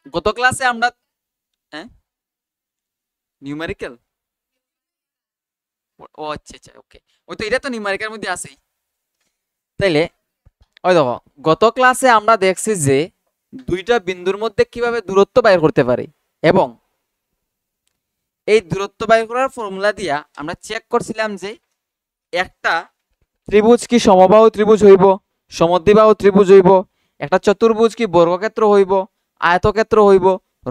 গত ক্লাসে আমরা হ্যাঁ নিউমেরিক্যাল, ও আচ্ছা আচ্ছা ওকে, ওই তো এটা তো নিউমেরিক্যাল মধ্যে আছেই। তাইলে ওই দেখো, গত ক্লাসে আমরা দেখছি যে দুইটা বিন্দুর মধ্যে কিভাবে দূরত্ব বাইর করতে পারি, এবং এই দূরত্ব বাইর করার ফর্মুলা দিয়া আমরা চেক করছিলাম যে একটা ত্রিভুজ কি সমবাহু ত্রিভুজ হইব, সমদ্বিবাহু ত্রিভুজ হইব, একটা চতুর্ভুজ কি বর্গক্ষেত্র হইব, আয়তক্ষেত্র হইব,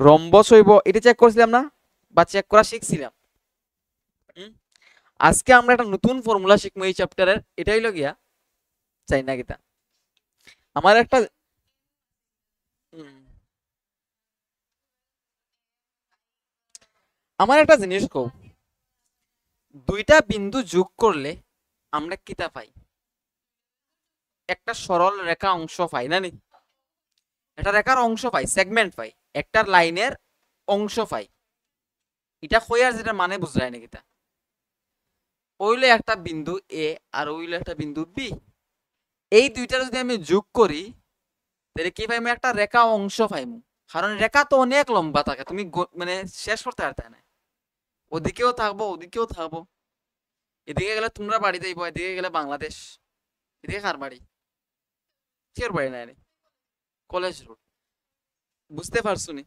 রম্বস হইব, এটা চেক করছিলাম না, বা চেক করা শিখছিলাম। হুম? আজকে আমরা একটা নতুন ফর্মুলা শিখবো এই চ্যাপ্টারের, এটা হইল গিয়া চাই না গীতা আমার একটা হুম, আমার একটা জিনিস কও, দুইটা বিন্দু যোগ করলে আমরা কিতা পাই? একটা সরল রেখা অংশ পাই না নি? একটা রেখার অংশ পাই, সেগমেন্ট পাই, একটা লাইনের অংশ পাই। এটা কইয়ার যেটা মানে বুঝলাই নাকি? তা ওইলো একটা বিন্দু এ আর ওইলো একটা বিন্দু বি, এই দুইটা যদি আমি যোগ করি তাহলে কি পাইমু? একটা রেখা অংশ পাইমু। কারণ রেখা তো অনেক লম্বা থাকে, তুমি মানে শেষ করতে পারতে না, ওদিকেও থাকবো ওদিকেও থাকবো। এদিকে গেলে তোমরা বাড়ি যাইব, এদিকে গেলে বাংলাদেশ, এদিকে কার বাড়ি? কেউ বাড়ি নাই, কলেজ রোড। বুঝতে পারছো নি?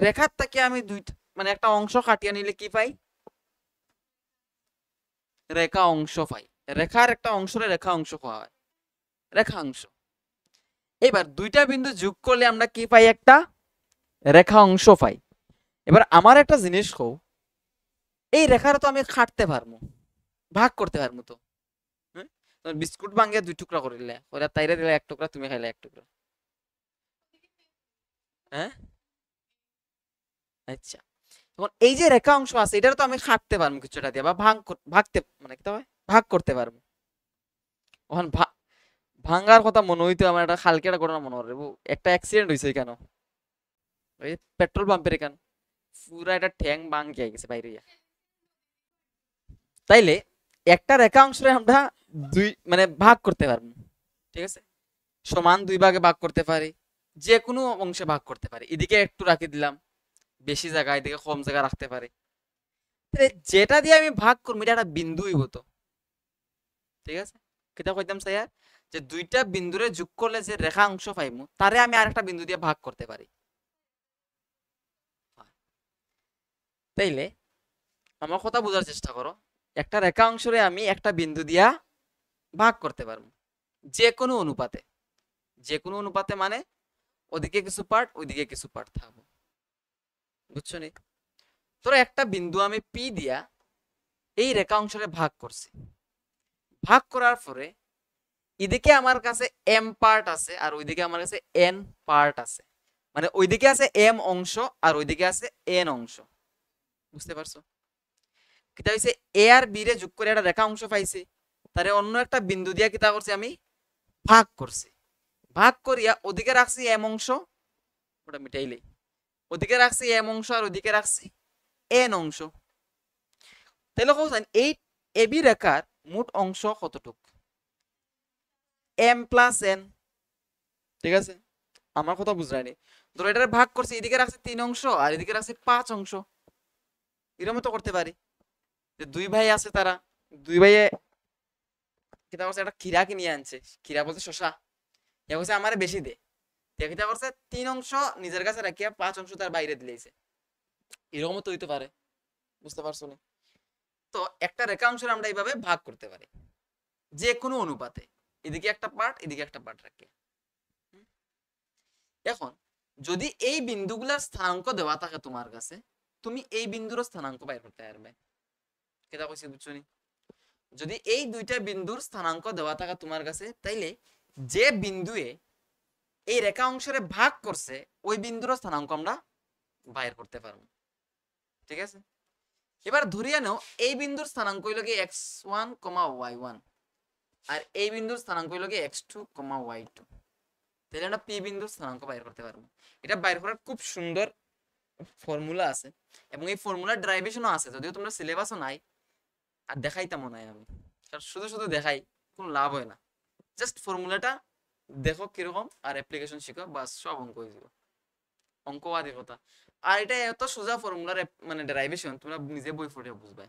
রেখার থেকে আমি দুইটা মানে একটা অংশ কাটিয়ে নিলে কি পাই? রেখা অংশ পাই। রেখার একটা অংশরে রেখা অংশ পাওয়া হয়, রেখা অংশ। এবার দুইটা বিন্দু যোগ করলে আমরা কি পাই? একটা রেখা অংশ পাই। এবার আমার একটা জিনিস কও, এই রেখাটা তো আমি কাটতে পারবো, ভাগ করতে পারবো তো। হ্যাঁ? বিস্কুট ভাঙিয়ে দুই টুকরা করিলে ওরা তাইরে দিলে এক টুকরা, তুমি খাইলে এক টুকরা। হ্যাঁ আচ্ছা, এখন এই যে রেখা অংশ আছে এটা তো আমি কাটতে পারবো কিছুটা দিয়ে, বা ভাগতে মানে কি হয়, ভাগ করতে পারবো। ওখান ভাঙ্গার কথা মনে হইতো আমার একটা খালকে একটা ঘটনা মনে পড়ে, একটা অ্যাক্সিডেন্ট হয়েছে কেন, ওই পেট্রোল পাম্পের কেন পুরা একটা ঠ্যাং ভাঙ্গিয়া গেছে বাইরে। তাইলে একটা রেখা অংশে আমরা দুই মানে ভাগ করতে পারবো, ঠিক আছে? সমান দুই ভাগে ভাগ করতে পারি, যে কোনো অংশে ভাগ করতে পারি। এদিকে একটু রাখি দিলাম বেশি জায়গা, এদিকে কম জায়গা রাখতে পারি। যেটা দিয়ে আমি ভাগ করবো এটা একটা বিন্দু হইব তো, ঠিক আছে? কেটা কইতাম স্যার, যে দুইটা বিন্দুরে যোগ করলে যে রেখা অংশ পাইমু তারে আমি আরেকটা বিন্দু দিয়ে ভাগ করতে পারি। তাইলে আমার কথা বোঝার চেষ্টা করো, একটা রেখা অংশরে আমি একটা বিন্দু দিয়া ভাগ করতে পারবো, যে কোনো অনুপাতে। যে কোনো অনুপাতে মানে ওদিকে কিছু পার্ট ওইদিকে কিছু পার্ট থাকবো, বুঝছো নি? তোর একটা বিন্দু আমি পি দিয়া এই রেখা অংশে ভাগ করছি, ভাগ করার পরে এদিকে আমার কাছে এম পার্ট আছে আর ওইদিকে আমার কাছে এন পার্ট আছে, মানে ওইদিকে আছে এম অংশ আর ওইদিকে আছে এন অংশ। বুঝতে পারছো? কিতা হইছে, এ আর বি রে যোগ করে একটা রেখা অংশ পাইছি, তারে অন্য একটা বিন্দু দিয়া কিতা করছি আমি? ভাগ করছি। ভাগ করিয়া ওদিকে রাখছি এম অংশ, ওটা মিটাইলেই, ওদিকে রাখছি এম অংশ আর ওদিকে রাখছি এন অংশ। তাহলে কোথায় এই এবি রেখার মোট অংশ কতটুক? এম প্লাস এন, ঠিক আছে? আমার কথা বুঝায়নি? ধরো এটার ভাগ করছি, এদিকে রাখছি 3 অংশ আর এদিকে রাখছি 5 অংশ। এরকম তো করতে পারি যে দুই ভাই আছে, তারা দুই ভাইয়ে কিতা করছে, একটা খিরা কিনে আনছে, খিরা বলছে শশা, ইয়া বলছে আমার বেশি দে, কিতা করছে 3 অংশ নিজের কাছে রাখিয়া 5 অংশ তার বাইরে দিলেছে। এরকমও তো হইতে পারে, বুঝতে পারছো না? তো একটা রেখা অংশ আমরা এইভাবে ভাগ করতে পারি, যে কোনো অনুপাতে, এদিকে একটা পার্ট এদিকে একটা পার্ট রাখি। এখন যদি এই বিন্দুগুলার স্থানাঙ্ক দেওয়া থাকে তোমার কাছে, তুমি এই বিন্দুর স্থানাঙ্ক বাইর করতে পারবে। কেটা কইছি বুঝছো নি? যদি এই দুইটা বিন্দুর স্থানাঙ্ক দেওয়া থাকে তোমার কাছে, তাইলে যে বিন্দুয়ে এই রেখা অংশরে ভাগ করছে ওই বিন্দুর স্থানাঙ্ক আমরা বাইর করতে পারবো, ঠিক আছে? এবার ধরিয়া নাও এই বিন্দুর স্থানাঙ্ক হইল কি x1, y1, আর এই বিন্দুর স্থানাঙ্ক হইল কি x2, y2। তাহলে আমরা পি বিন্দুর স্থানাঙ্ক বাইর করতে পারবো। এটা বাইর করার খুব সুন্দর ফর্মুলা আছে, এবং এই ফর্মুলার ডেরিভেশনও আছে, যদিও তোমরা সিলেবাসও নাই। আর দেখাইতাম মনে হয় আমি, কারণ শুধু শুধু দেখাই কোনো লাভ হয় না। জাস্ট ফর্মুলাটা দেখো কিরকম আর অ্যাপ্লিকেশন শিখো, বাস সব অঙ্ক হয়ে যাবে। অঙ্কবাদী কথা। আর এটা এত সোজা ফর্মুলার মানে ডেরাইভেশন, তোমরা নিজে বই পড়ে বুঝবে।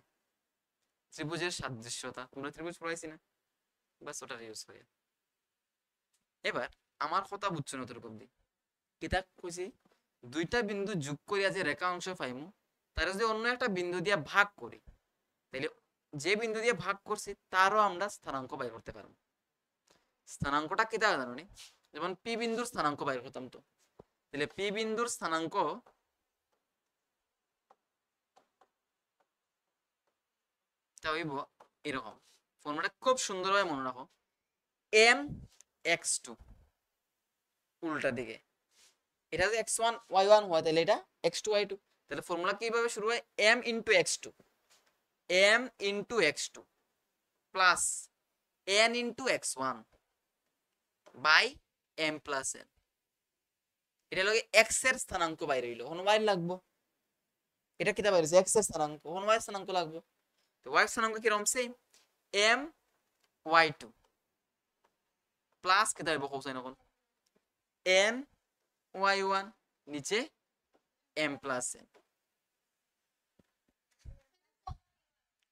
ত্রিভুজের সাদৃশ্যতা, তোমরা ত্রিভুজ পড়াইছি না, বাস ওটা ইউজ করে। এবার আমার কথা বুঝছো না তোর অব্দি, কিতা কইছি, দুইটা বিন্দু যোগ করিয়া যে রেখা অংশ পাইমু, তার যদি অন্য একটা বিন্দু দিয়ে ভাগ করি, তাহলে যে বিন্দু দিয়ে ভাগ করছি তারও আমরা স্থানাঙ্ক বাইর করতে পারবো। স্থানাঙ্কটা কিতা জানো নি? যেমন পি বিন্দুর স্থানাঙ্ক বাইর করতাম, তো তাহলে পি বিন্দুর স্থানাঙ্ক হইব এরকম। ফর্মুলাটা খুব সুন্দরভাবে মনে রাখো, এম এক্স টু উল্টা দিকে, এটা যদি এক্স ওয়ান ওয়াই ওয়ান হয় তাহলে এটা এক্স টু ওয়াই টু। তাহলে ফর্মুলা কিভাবে শুরু হয়, m into x two, m into x two plus n into x one by m plus n. এটা লগে এক্স এর স্থানাঙ্ক বাইরে হইলো, কোন বাইরে লাগবো, এটা কিতা বাইরে এক্স এর স্থানাঙ্ক, কোন ওয়াই স্থানাঙ্ক লাগবো। তো ওয়াই স্থানাঙ্ক কিরকম, same m y two plus কিতা হইব কোসাইন এখন এন ওয়াই ওয়ান নিচে এম প্লাস এন,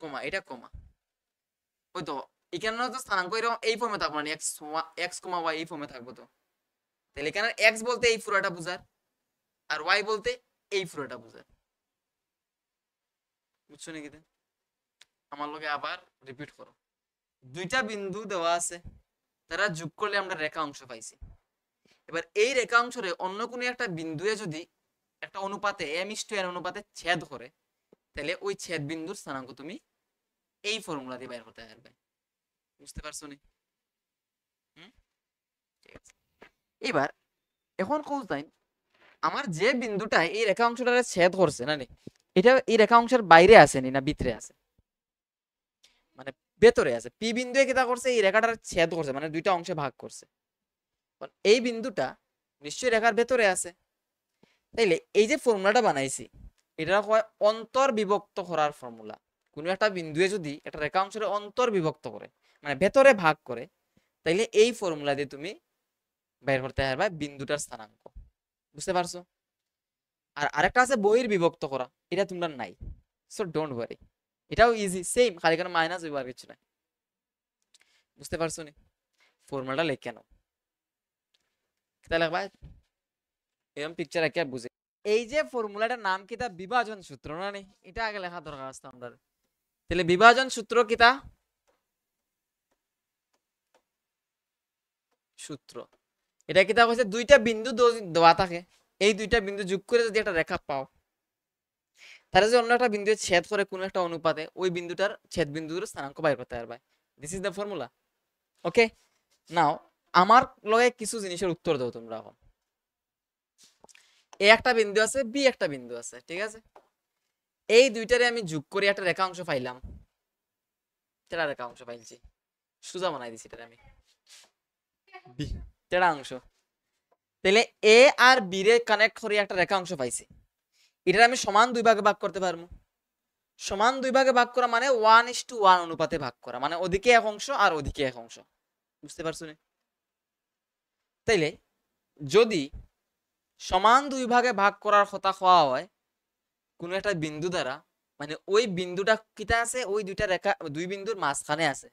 কমা এটা কমা, ওই তো এখানে তো স্থানাঙ্ক এরকম এই ফর্মে থাকবো না, এক্স এক্স কমা ওয়াই এই ফর্মে থাকবো। তো তাহলে এখানে এক্স বলতে এই পুরোটা বুঝার, আর ওয়াই বলতে এই পুরোটা বুঝার, বুঝছো নাকি? আমার লগে আবার রিপিট করো, দুইটা বিন্দু দেওয়া আছে, তারা যোগ করলে আমরা রেখা অংশ পাইছি। এবার এই রেখা অংশরে অন্য কোনো একটা বিন্দুয়ে যদি একটা অনুপাতে এম ইস টু এন অনুপাতে ছেদ করে, তাহলে ওই ছেদ বিন্দুর স্থানাঙ্ক তুমি এই ফর্মুলা দিয়ে বাইর করতে পারবে। বুঝতে পারছো নি? ঠিক আছে। এবার এখন কোথায় আমার যে বিন্দুটা এই রেখা অংশটারে ছেদ করছে না নি, এটা এই রেখা অংশের বাইরে আসেনি না ভিতরে আছে, মানে ভেতরে আছে। পি বিন্দু কিতা করছে, এই রেখাটার ছেদ করছে, মানে দুইটা অংশে ভাগ করছে। এই বিন্দুটা নিশ্চয়ই রেখার ভেতরে আছে। তাইলে এই যে ফর্মুলাটা বানাইছি, এটা হয় অন্তর বিভক্ত করার ফর্মুলা। কোনো একটা বিন্দুয়ে যদি একটা রেখা অংশের অন্তর বিভক্ত করে, মানে ভেতরে ভাগ করে, তাইলে এই ফর্মুলা দিয়ে তুমি বের করতে পারবা বিন্দুটার স্থানাঙ্ক। বুঝতে পারছো? আর আরেকটা আছে বহির বিভক্ত করা, এটা তোমরা নাই, সো ডোন্ট ওয়ারি, এটাও ইজি সেম, খালি কেন মাইনাস হইব আর কিছু নাই। বুঝতে পারছো নি? ফর্মুলাটা লেখে নাও, কিতা লিখবা এরকম পিকচার একে বুঝে। এই যে ফর্মুলাটার নাম কিতা, বিভাজন সূত্র না নি, এটা আগে লেখা দরকার আছে আমাদের। তাহলে বিভাজন সূত্র কিতা, সূত্র এটা কিতা কইছে, দুইটা বিন্দু দেওয়া থাকে, এই দুইটা বিন্দু যোগ করে যদি একটা রেখা পাও, তাহলে যদি অন্য একটা বিন্দু ছেদ করে কোনো একটা অনুপাতে, ওই বিন্দুটার ছেদ বিন্দুর স্থানাঙ্ক বাইর করতে পারবে। This is the formula. Okay, now আমার লগে কিছু জিনিসের উত্তর দাও তোমরা এখন। এ একটা বিন্দু আছে, বি একটা বিন্দু আছে, ঠিক আছে? এই দুইটারে আমি যোগ করে একটা রেখা অংশ পাইলাম, তেরা রেখা অংশ পাইছি, সোজা বানাই দিছি এটা আমি বি তেরা অংশ। তাহলে এ আর বি রে কানেক্ট করে একটা রেখা অংশ পাইছি, এটা আমি সমান দুই ভাগে ভাগ করতে পারবো। সমান দুই ভাগে ভাগ করা মানে 1:1 অনুপাতে ভাগ করা, মানে ওদিকে এক অংশ আর ওদিকে এক অংশ। বুঝতে পারছো না? তাইলে যদি সমান দুই ভাগে ভাগ করার কথা কোয়া হয় কোন একটা বিন্দু দ্বারা, মানে ওই বিন্দুটা কিতা আছে, ওই দুইটা রেখা দুই বিন্দুর মাঝখানে আছে,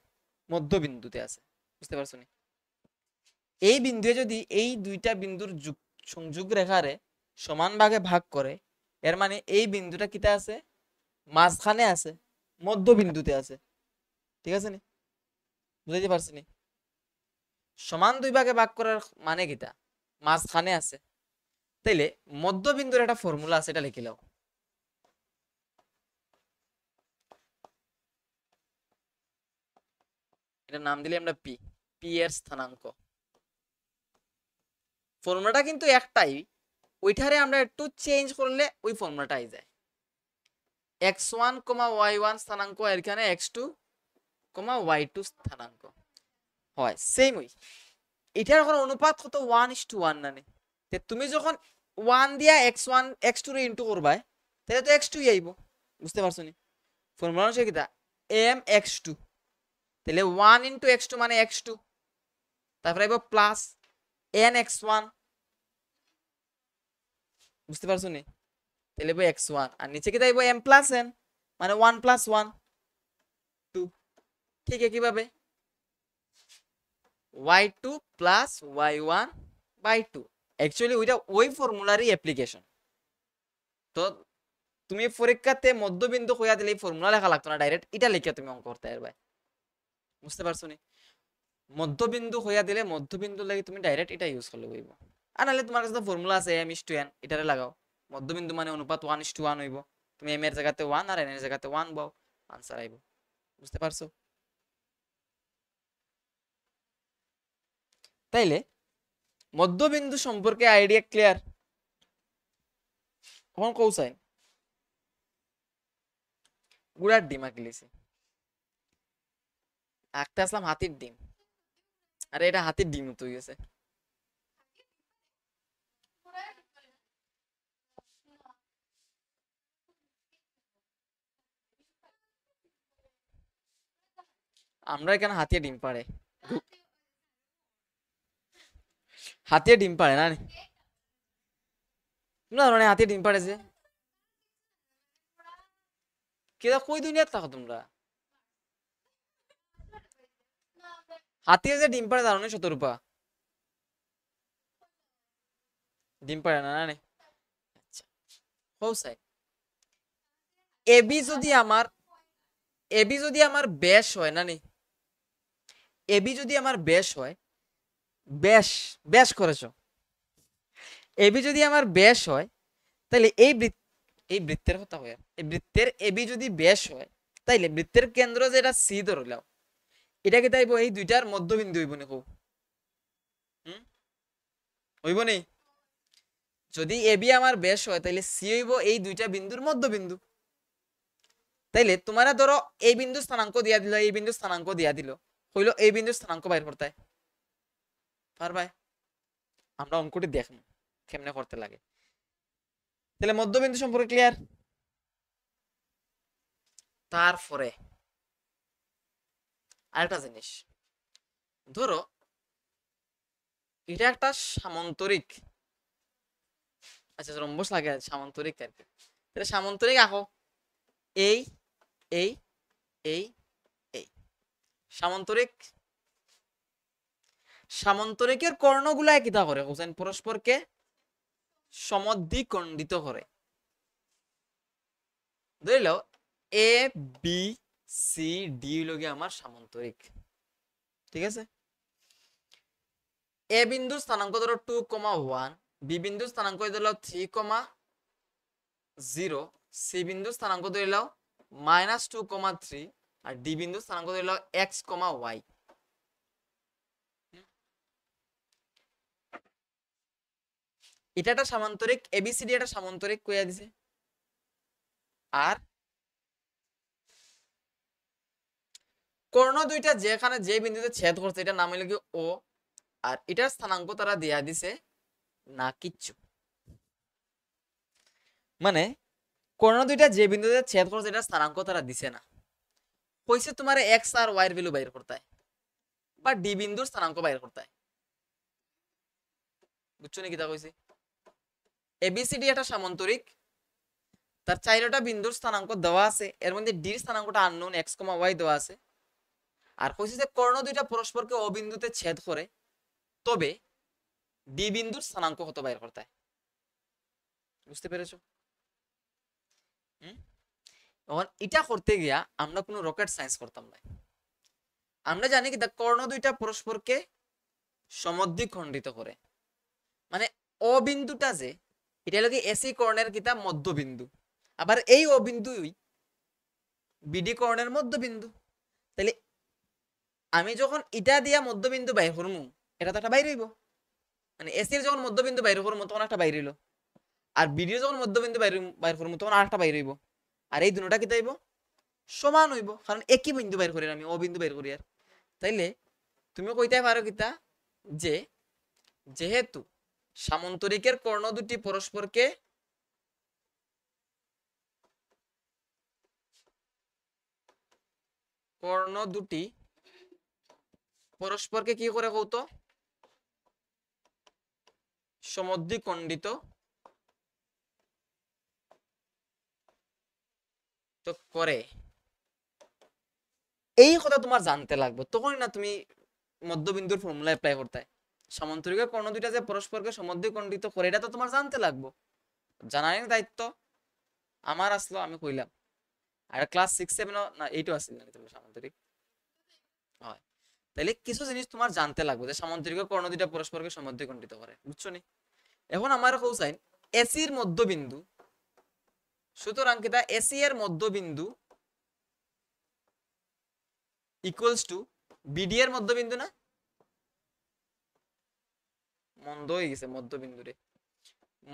মধ্য বিন্দুতে আছে। বুঝতে পারছো নি? এই বিন্দু যদি এই দুইটা বিন্দুর সংযোগ রেখারে সমান ভাগে ভাগ করে, এর মানে এই বিন্দুটা কিতা আছে, মাঝখানে আছে, মধ্য বিন্দুতে আছে। ঠিক আছে নি? বুঝাইতে পারছি নি? সমান দুই ভাগে ভাগ করার মানে কিতা, মাঝখানে আছে। তাইলে মধ্যবিন্দুর একটা ফর্মুলা আছে, এটা লিখে নাও। এটা নাম দিলে আমরা পি, পি এর স্থানাঙ্ক। ফর্মুলাটা কিন্তু একটাই, ওইটারে আমরা একটু চেঞ্জ করলে ওই ফর্মুলাটা আই যায়। x1, y1 স্থানাঙ্ক, এখানে x2, y2 স্থানাঙ্ক হয় সেম। ওই এটার এখন অনুপাত কত, 1:1 না নেই। তুমি যখন 1 দিয়া x1 x2 রে ইনটু করবা, তাহলে তো x2 আইব। বুঝতে পারছো নি? ফর্মুলা অনুসারে কিটা m x2, তাহলে 1 ইনটু x2 মানে x2, তারপরে আইব প্লাস n x1 বুঝতে পারছো নি? তাহলে বই x1 আর নিচে কি তাইবো m প্লাস n, মানে 1 প্লাস 1 2। ঠিক একইভাবে y2 plus y1 by 2। Actually ওইটা ওই ফর্মুলারই অ্যাপ্লিকেশন। তো তুমি পরীক্ষাতে মধ্যবিন্দু কইয়া দিলে এই ফর্মুলা লেখা লাগতো না, ডাইরেক্ট এটা লিখে তুমি অঙ্ক করতে পারবে। বুঝতে পারছো নি? মধ্যবিন্দু হইয়া দিলে মধ্যবিন্দু লাগি তুমি ডাইরেক্ট এটা ইউজ করলে হইব। আর নাহলে তোমার কাছে তো ফর্মুলা আছে m/n, এটারে লাগাও। মধ্যবিন্দু মানে অনুপাত 1:1 হইব। তুমি m এর জায়গাতে 1 আর n এর জায়গাতে 1 বাও, আনসার আইব। বুঝতে পারছো? তাইলে মধ্যবিন্দু সম্পর্কে আইডিয়া ক্লিয়ার? এখন কৌসাই গুড়ার ডিম আঁকিলেছি, আঁকতে আসলাম হাতির ডিম। আরে এটা হাতির ডিম তো গেছে। আমরা এখানে হাতিয়ে ডিম পাড়ে, হাতিয়ে ডিম পাড়ে না না মানে হাতিয়ে ডিম পাড়েছে। কেদা কই দুনিয়াত থাকো তোমরা? হাতিয়ে যে ডিম পাড়ে জানো না শতরূপা? ডিম পাড়ে না না? আচ্ছা কৌসাই এবি যদি আমার এবি যদি আমার ব্যাস হয় না নি, এবি যদি আমার ব্যাস হয়, ব্যাস ব্যাস করেছো, এবি যদি আমার ব্যাস হয়, তাহলে এই বৃত্তের কথা হয়, এই বৃত্তের এবি যদি ব্যাস হয়, তাইলে বৃত্তের কেন্দ্র যেটা সি ধরলাম, এটাকে তাইব এই দুইটার মধ্যবিন্দু হইব নি? হুম, হইব নি? যদি এবি আমার ব্যাস হয় তাইলে সি হইব এই দুইটা বিন্দুর মধ্যবিন্দু। তাইলে তোমারা ধরো এই বিন্দু স্থানাঙ্ক দিয়া দিল, এই বিন্দু স্থানাঙ্ক দিয়া দিল, হইলো এই বিন্দু স্থানাঙ্ক বাইর করতে পারবাই? আমরা অঙ্কটি দেখব কেমনে করতে লাগে। তাহলে মধ্যবিন্দু সম্পর্কে ক্লিয়ার? তারপরে আরেকটা জিনিস, ধরো এটা একটা সামান্তরিক, আচ্ছা রম্বস লাগে সামান্তরিক আর কি। তাহলে সামান্তরিক আঁকো, এই এই এই এই সামান্তরিক। সামান্তরিকের কর্ণগুলা কিতা করে হোসেন? পরস্পরকে সমদ্বিখণ্ডিত করে। ধরিল এ বি সি ডি লগে আমার সামান্তরিক, ঠিক আছে? এ বিন্দুর স্থানাঙ্ক ধরো 2,1, বি বিন্দুর স্থানাঙ্ক ধরো 3,0, সি বিন্দুর স্থানাঙ্ক ধরিল -2,3 আর ডি বিন্দুর স্থানাঙ্ক ধরিল x,y। এটা একটা সামান্তরিক, এবিসিডি একটা সামান্তরিক কইয়া দিছে। আর কর্ণ দুইটা যেখানে যে বিন্দুতে ছেদ করছে এটা নাম হইল কি ও, আর এটার স্থানাঙ্ক তারা দিয়া দিছে না কিচ্ছু। মানে কর্ণ দুইটা যে বিন্দুতে ছেদ করছে এটার স্থানাঙ্ক তারা দিছে না, কইছে তোমার এক্স আর ওয়াই এর ভ্যালু বাইর করতে বা ডি বিন্দুর স্থানাঙ্ক বাইর করতে। বুঝছো নি কিতা কইছি? এবিসিডি একটা সামান্তরিক, তার চাইরটা বিন্দুর স্থানাঙ্ক দেওয়া আছে, এর মধ্যে ডি স্থানাঙ্কটা আননোন এক্স কমা ওয়াই দেওয়া আছে। আর কইছে যে কর্ণ দুইটা পরস্পরকে ও বিন্দুতে ছেদ করে, তবে ডি বিন্দুর স্থানাঙ্ক কত বাইর করতে। বুঝতে পেরেছো? এখন এটা করতে গিয়া আমরা কোনো রকেট সায়েন্স করতাম না। আমরা জানি কি কর্ণ দুইটা পরস্পরকে সমদ্বিখণ্ডিত করে, মানে ও বিন্দুটা যে এটা লাগে এসি কর্ণের কিতা মধ্যবিন্দু, আবার এই ও বিন্দুই বিডি কর্ণের মধ্যবিন্দু। তাহলে আমি যখন এটা দিয়া মধ্যবিন্দু বাইর করমু, এটা তো একটা বাইর হইব, মানে এসির যখন মধ্যবিন্দু বাইর করমু তখন একটা বাইর হইলো, আর বিডিও যখন মধ্যবিন্দু বাইর করমু তখন আরেকটা বাইর হইব। আর এই দুটোটা কি তাইব? সমান হইব, কারণ একই বিন্দু বাইর করি আমি, ও বিন্দু বাইর করি। আর তাইলে তুমি কইতে পারো কিতা যে যেহেতু সামান্তরিকের কর্ণ দুটি পরস্পরকে কি করে কৌতো সমদ্বিখণ্ডিত তো করে, এই কথা তোমার জানতে লাগবে, তখনই না তুমি মধ্যবিন্দুর ফর্মুলা অ্যাপ্লাই করতে। সামান্তরিকের কর্ণ দুইটা যে পরস্পরকে সমদ্বিখণ্ডিত করে এটা তো তোমার জানতে লাগবে, জানার দায়িত্ব আমার আসলো, আমি কইলাম। আর ক্লাস 6-7 না 8 আসছিল না তুমি সামান্তরিক হয়, তাহলে কিছু জিনিস তোমার জানতে লাগবে যে সামান্তরিকের কর্ণ দুইটা পরস্পরকে সমদ্বিখণ্ডিত করে, বুঝছো নি? এখন আমার কোসাইন এসির মধ্যবিন্দু, সুতরাং কিটা এসি এর মধ্যবিন্দু ইকুয়ালস টু বিডি এর মধ্যবিন্দু না, মন্দ হয়ে গেছে মধ্যবিন্দু রে,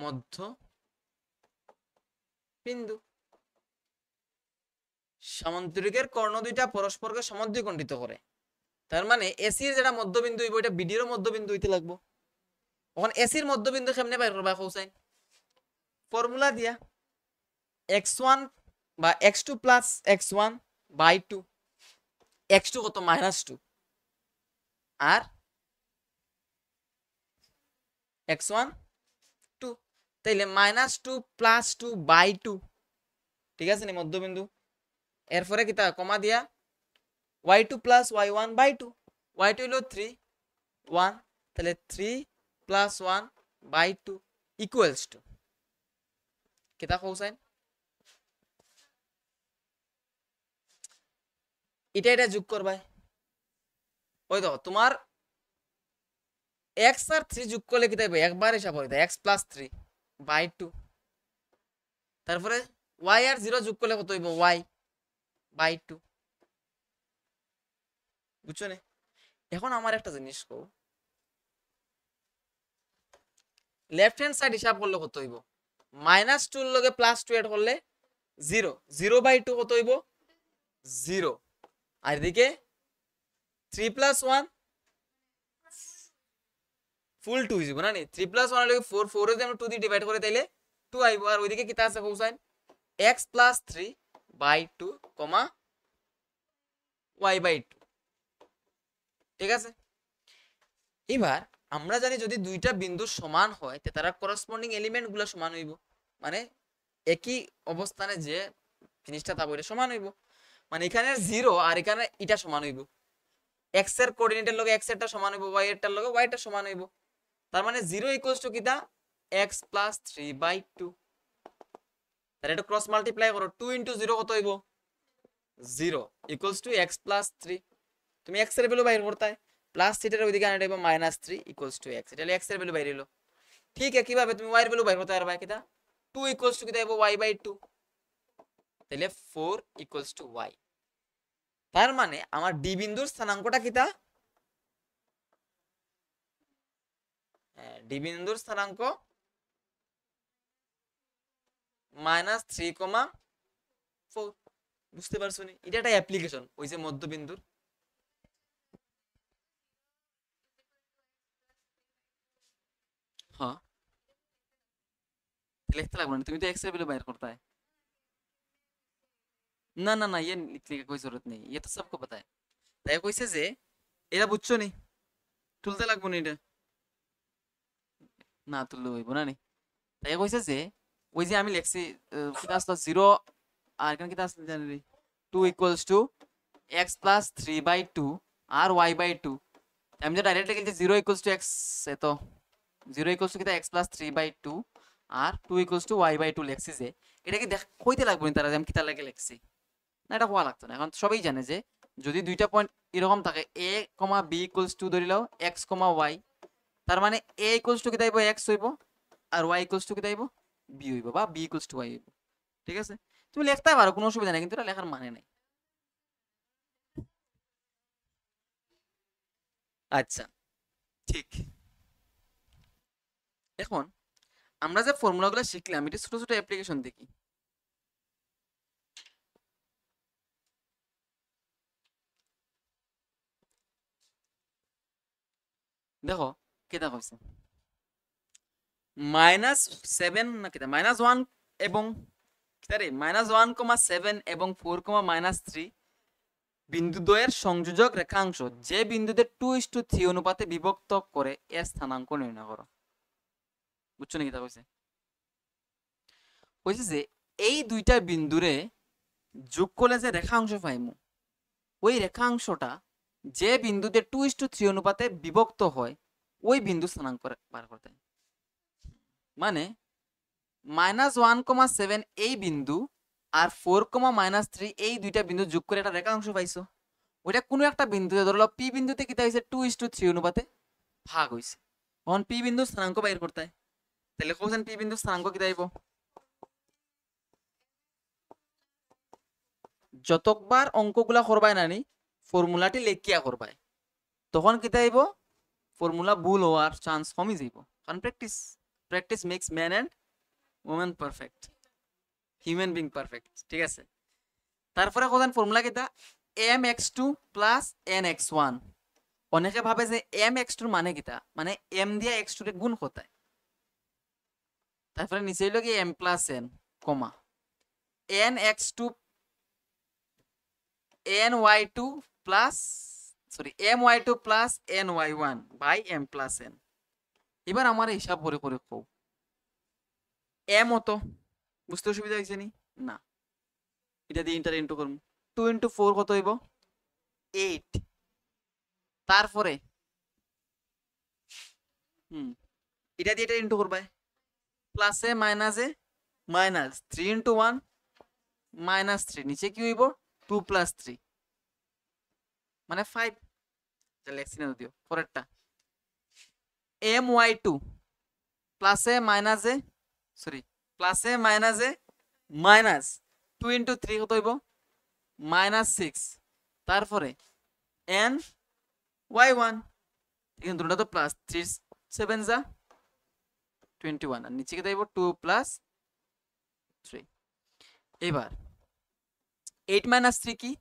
মধ্য বিন্দু। সামান্তরিকের কর্ণ দুইটা পরস্পরকে সমদ্বিখণ্ডিত করে, তার মানে এসি এর যেটা মধ্যবিন্দু হইব এটা বিডি এর মধ্যবিন্দু হইতে লাগবে। এখন এসির মধ্যবিন্দু কেমনে বাইর করবা কোসাইন? ফর্মুলা দিয়া x1 বা x2 plus x1 by 2, x2 কত -2 আর x1 2, তাইলে -2 প্লাস 2 বাই 2, ঠিক আছে নি মধ্যবিন্দু। এরপরে কিতা কমা দিয়া y2 plus y1 by 2, y2 হলো 3 1, তাহলে 3 প্লাস 1 বাই 2 ইকুয়ালস টু কিতা কোসাইন, এটা এটা যোগ করবা। ওই দেখো তোমার x আর 3 যোগ করলে কিতা হবে, একবার হিসাব হইতা x প্লাস 3 বাই 2, তারপরে y আর 0 যোগ করলে কত হইব y বাই 2, বুঝছো নি? এখন আমার একটা জিনিস কও, লেফট হ্যান্ড সাইড হিসাব করলে কত হইব, -2 এর লগে +2 এড করলে 0, 0 বাই 2 কত হইব 0, আর এদিকে 3 প্লাস 1 ফুল 2 হইব না নি, 3 প্লাস 1 এর লগে 4, 4 যদি আমরা 2 দিয়ে ডিভাইড করে তাইলে 2 আইব, আর ওইদিকে কিতা আছে cosine x plus 3 by 2 comma y by 2, ঠিক আছে? এবার আমরা জানি যদি দুইটা বিন্দু সমান হয় তে তারা করসপন্ডিং এলিমেন্ট গুলো সমান হইব, মানে একই অবস্থানে যে জিনিসটা থাকবে এটা সমান হইব, মানে এখানে 0 আর এখানে এটা সমান হইব, x এর কোঅর্ডিনেটের লগে x এরটা সমান হইব, y এরটার লগে y টা সমান হইব, তার মানে 0 ইকুয়ালস টু কিটা x প্লাস 3 বাই 2, তাহলে এটা ক্রস মাল্টিপ্লাই করো, 2 ইনটু 0 কত হইব 0 ইকুয়ালস টু x প্লাস 3, তুমি x এর ভ্যালু বাইর করতে প্লাস থিটার ওইদিকে আনতে হইব -3 ইকুয়ালস টু x, এটা হলো x এর ভ্যালু বাইর হলো। ঠিক আছে, কিভাবে তুমি y এর ভ্যালু বাইর করতে পারবা, কিটা 2 ইকুয়ালস টু কিটা হইব y বাই 2, তাহলে 4 ইকুয়ালস টু y, তার মানে আমার ডি বিন্দুর স্থানাঙ্কটা কিটা, ডি বিন্দুর স্থানাঙ্ক -3,4, বুঝতে পারছো নি? এটা একটা অ্যাপ্লিকেশন ওই যে মধ্যবিন্দুর। হ্যাঁ লিখতে লাগবে না, তুমি তো এক্স এর ভ্যালু বাইর করতে है। না না না, ये लिखने की कोई जरूरत नहीं, ये तो सबको पता है। তাই কইছে যে এটা বুঝছো নি, তুলতে লাগবো না এটা, না তুললে হইব না নি। তাই কইছে যে ওই যে আমি লিখছি কিটা আসলো 0 আর এখানে কিটা আসলো জানি 2 equals to x plus 3 by 2 আর y বাই 2, আমি যে ডাইরেক্ট লিখেছি 0 ইকুয়ালস টু x, এ তো 0 ইকুয়ালস টু কিটা x প্লাস 3 বাই 2 আর 2 ইকুয়ালস টু y বাই 2 লিখছি, যে এটা কি দেখ কইতে লাগবে না তারা যে আমি কিটা লাগে লিখছি, না এটা হওয়া লাগতো না। এখন সবাই জানে যে যদি দুইটা পয়েন্ট এরকম থাকে a, b ইকুয়ালস টু ধরি লাও x, y, তার মানে a ইকুয়ালস টু কিটা হইব x হইব আর y ইকুয়ালস টু কিটা হইব b হইব, বা b ইকুয়ালস টু y হইব, ঠিক আছে? তুমি লিখতে পারো, কোনো অসুবিধা নাই, কিন্তু এটা লেখার মানে নাই। আচ্ছা ঠিক, এখন আমরা যে ফর্মুলাগুলো শিখলাম এটা ছোট ছোট অ্যাপ্লিকেশন দেখি। দেখো কেটা কইছে -7 না কেটা -1 এবং কেটারে -1,7 এবং 4,-3 বিন্দু দ্বয়ের সংযোজক রেখাংশ যে বিন্দুতে 2:3 অনুপাতে বিভক্ত করে এর স্থানাঙ্ক নির্ণয় করো, বুঝছো নি কিটা কইছে? কইছে যে এই দুইটা বিন্দুরে যোগ করলে যে রেখাংশ পাইমু ওই রেখাংশটা যে বিন্দুতে 2:3 অনুপাতে বিভক্ত হয় ওই বিন্দু স্থানাঙ্ক বার করতে হয়। মানে -1,7 এই বিন্দু আর 4,-3 এই দুইটা বিন্দু যোগ করে একটা রেখাংশ পাইছো। ওইটা কোনো একটা বিন্দুতে ধরলো পি বিন্দুতে কিতা হয়েছে 2:3 অনুপাতে ভাগ হয়েছে। তখন পি বিন্দু স্থানাঙ্ক বাইর করতে হয়। তাহলে কোন পি বিন্দু স্থানাঙ্ক কিতা আইব? যতবার অঙ্কগুলা করবাই নানি ফর্মুলাটি লেখিয়া করবাই, তখন কিতা আইব ফর্মুলা ভুল হওয়ার চান্স কমই যাইব। কারণ practice makes man and women perfect, human being perfect. ঠিক আছে, তারপরে কোন ফর্মুলা কিতা mx2 প্লাস nx1। অনেকে ভাবে যে mx2 মানে কিতা, মানে m দিয়া x2 রে গুণ কোথায়, তারপরে নিচে হইলো কি m plus n comma nx2 ny2 plus my2 plus ny1 by m plus n। এবার আমার হিসাব করে করে কও m অত বুঝতে অসুবিধা হয়েছে নি? না, এটা দিয়ে ইন্টার ইন্টু করব। 2 × 4 কত হইব? 8। তারপরে এটা দিয়ে এটা ইন্টু করবে, প্লাসে মাইনাসে মাইনাস 3 × 1 -3, নিচে কি হইব 2 + 3 মানে 5। লেখছি না যদিও, পরেরটা my2 প্লাসে মাইনাসে প্লাসে মাইনাসে মাইনাস 2 × 3 কত হইব -6। তারপরে ny1 কিন্তু দুটো তো প্লাস 3 7 যা 21 আর নিচে কি দেব 2 + 3। এবার 8 - 3 কি?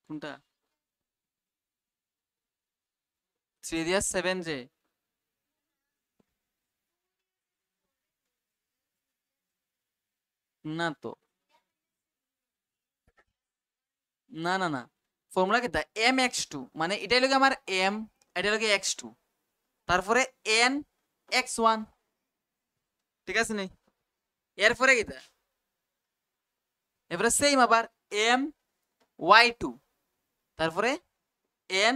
কোনটা? 3 দিয়া 7 যে না তো, না না না, ফর্মুলা কি দা mx2 মানে এটাই লাগে আমার m, এটা লাগে x2, তারপরে n x1। ঠিক আছে নি? এরপরে কি দা এবারে সেম আবার m y2 তারপরে n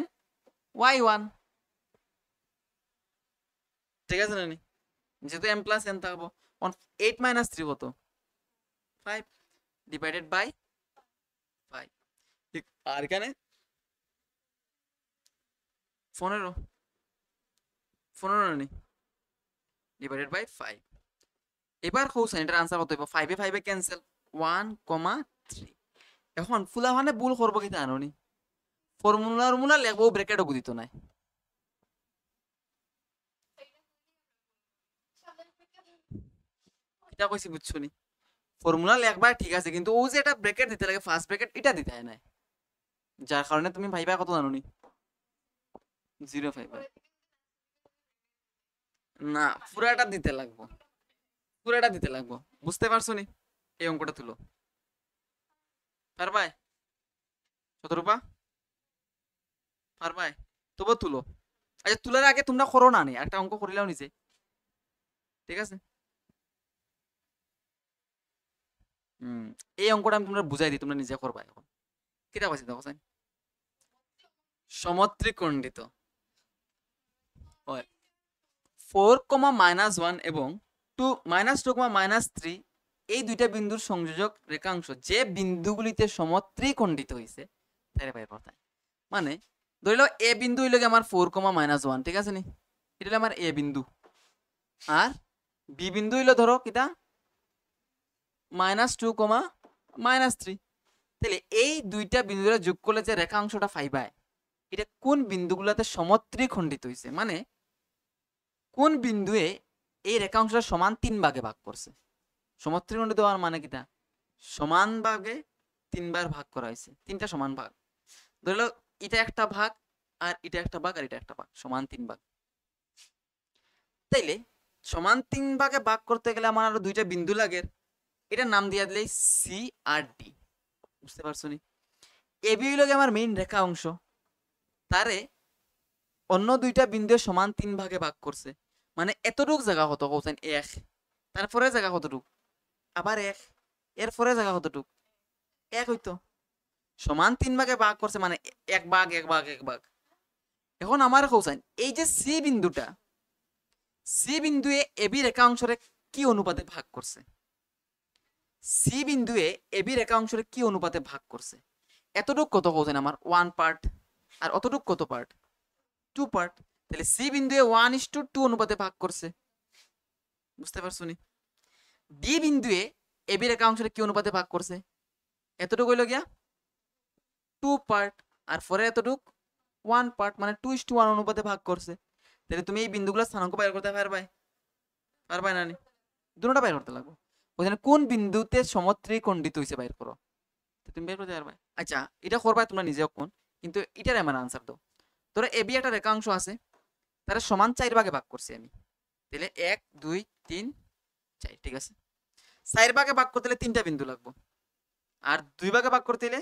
y1। ঠিক আছে না নি? যেহেতু m প্লাস n থাকবো 8 - 3 কত 5 ডিভাইডেড বাই 5। আর এখানে 15 নি ডিভাইডেড বাই 5। এবার কোসাইন এটার আনসার কত হইব? 5 এ 5 এ ক্যান্সেল 1,3। এখন ফুলা মানে ভুল করবো কি জানো নি, ফর্মুলা লিখবো ব্র্যাকেটও বুঝিত নাই। এটা কইছি বুঝছো নি, ফর্মুলা লেখবা ঠিক আছে কিন্তু ও যে এটা ব্র্যাকেট দিতে লাগে ফার্স্ট ব্র্যাকেট এটা দিতে হয় না, যার কারণে তুমি ভাইবা কত জানো নি 0.5 না, পুরাটা দিতে লাগবো, পুরাটা দিতে লাগবো। বুঝতে পারছো নি? এই অঙ্কটা তুলো পারবাই? কত রূপা পারবাই? তবু তুলো। আচ্ছা তুলার আগে তোমরা করো না নি, একটা অঙ্ক করিলাও নিজে। ঠিক আছে, এই অঙ্কটা আমি তোমরা বুঝাই দিই, তোমরা নিজে করবা। এখন কিটা পাইছি দেখো সমত্রিকোণিত 4,-1 এবং 2 -2,-3 এই দুইটা বিন্দুর সংযোজক রেখাংশ যে বিন্দুগুলিতে সমত্রিকোণিত হয়েছে তাই বাইর করতে হয়। মানে ধরিল এ বিন্দু হইল আমার 4,-1, ঠিক আছে নি? এটা হলো আমার এ বিন্দু, আর বি বিন্দু হইল ধরো কিটা -2,-3। তাহলে এই দুইটা বিন্দুরা যোগ করলে যে রেখাংশটা পাইবাই এটা কোন বিন্দুগুলোতে সমত্রিখণ্ডিত হয়েছে, মানে কোন বিন্দুয়ে এই রেখাংশটা সমান 3 ভাগে ভাগ করছে। সমত্রিখণ্ডিত হওয়ার মানে কিটা সমান ভাগে 3 বার ভাগ করা হয়েছে, 3টা সমান ভাগ। ধরল এটা একটা ভাগ আর এটা একটা ভাগ আর এটা একটা ভাগ, সমান 3 ভাগ। তাইলে সমান 3 ভাগে ভাগ করতে গেলে আমার আরো দুইটা বিন্দু লাগে, এটার নাম দিয়া দিলে সি আর ডি। বুঝতে পারছো নি? এবি হইল আমার মেইন রেখা অংশ, তারে অন্য দুইটা বিন্দু সমান 3 ভাগে ভাগ করছে, মানে এতটুক জায়গা কত কোসেন 1, তারপরে জায়গা কতটুক, আবার 1, এরপরে জায়গা কতটুক 1 হইতো, সমান 3 ভাগে ভাগ করছে মানে 1 ভাগ 1 ভাগ 1 ভাগ। এখন আমার কৌসাইন এই যে সি বিন্দুটা, সি বিন্দুয়ে এবি রেখা অংশরে কি অনুপাতে ভাগ করছে, সি বিন্দুয়ে এবি রেখা অংশরে কি অনুপাতে ভাগ করছে, এতটুক কত কৌসাইন আমার 1 পার্ট, আর অতটুক কত পার্ট 2 পার্ট। তাহলে সি বিন্দুয়ে 1:2 অনুপাতে ভাগ করছে, বুঝতে পারছো নি? ডি বিন্দুয়ে এবি রেখা অংশরে কি অনুপাতে ভাগ করছে, এতটুকু হইল গিয়া 2 পার্ট, আর পরে এতটুক 1 পার্ট, মানে 2:1 অনুপাতে ভাগ করছে। তাহলে তুমি এই বিন্দুগুলো স্থানাঙ্ক বাইর করতে পারবে, পারবে না নি? দুটোটা বাইর করতে লাগবে। ওখানে কোন বিন্দুতে সমত্রিকোণিত হইছে বাইর করো, তুমি বের করতে পারবে। আচ্ছা এটা করবা তোমরা নিজেও কোন, কিন্তু এটার আমার আনসার দাও। ধরো এবি একটা রেখাংশ আছে, তারা সমান 4 ভাগে ভাগ করছি আমি, তাহলে 1 2 3 4, ঠিক আছে। 4 ভাগে ভাগ করতে হলে 3টা বিন্দু লাগবে, আর 2 ভাগে ভাগ করতে হলে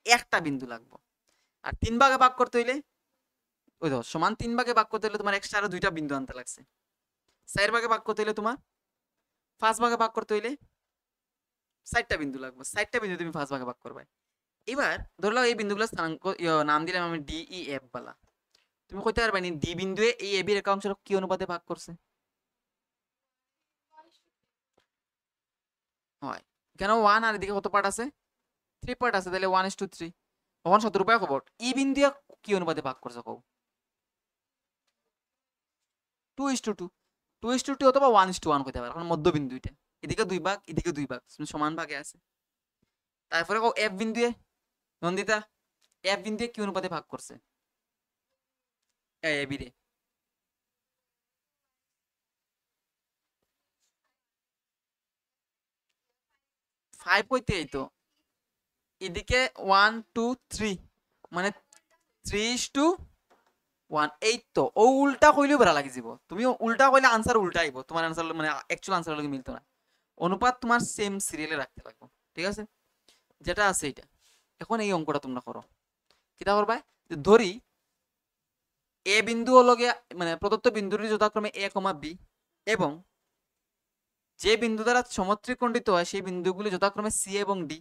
একটা বিন্দু লাগবে, আর 3 ভাগে ভাগ করতে হইলে ওই দেখো সমান 3 ভাগে ভাগ করতে হলে তোমার এক্সট্রা আরো 2টা বিন্দু আনতে লাগছে। 4 ভাগে ভাগ করতে হলে তোমার 5 ভাগে ভাগ করতে হইলে 4টা বিন্দু লাগবে, 4টা বিন্দু তুমি 5 ভাগে ভাগ করবে। এবার ধরলাম এই বিন্দুগুলো স্থানাঙ্ক নাম দিলাম আমি ডি ই এফ বলা। তুমি কইতে পারবে নি ডি বিন্দুয়ে এই এবি রেখা অংশ কি অনুপাতে ভাগ করছে? হয় কেন 1 আর এদিকে কত পার্ট আছে 3 পার্ট আছে, তাহলে 1:3। তখন 70 উপায় খবর ই বিন্দুয়ে কি অনুপাতে ভাগ করছে কও? 2:2, 2:2 অথবা 1:1 হতে পারে, কারণ মধ্যবিন্দু এটা, এদিকে 2 ভাগ এদিকে 2 ভাগ সমান ভাগে আছে। তারপরে কও এফ বিন্দুয়ে, নন্দিতা এফ বিন্দুয়ে কি অনুপাতে ভাগ করছে এবি রে? 5 হইতে এই তো এদিকে 1 2 3 মানে 3:1, এই তো ও উল্টা কইলেও বেড়া লাগি যাব, তুমি উল্টা কইলে আনসার উল্টা আইব, তোমার আনসার মানে অ্যাকচুয়াল আনসার লগে মিলতো না। অনুপাত তোমার সেম সিরিয়ালে রাখতে লাগবে, ঠিক আছে, যেটা আছে এটা। এখন এই অঙ্কটা তোমরা করো, কিটা করবা, ধরি এ বিন্দু হলো গিয়া মানে প্রদত্ত বিন্দুটি যথাক্রমে এ কমা বি, এবং যে বিন্দু দ্বারা সমত্রিকোণিত হয় সেই বিন্দুগুলি যথাক্রমে সি এবং ডি।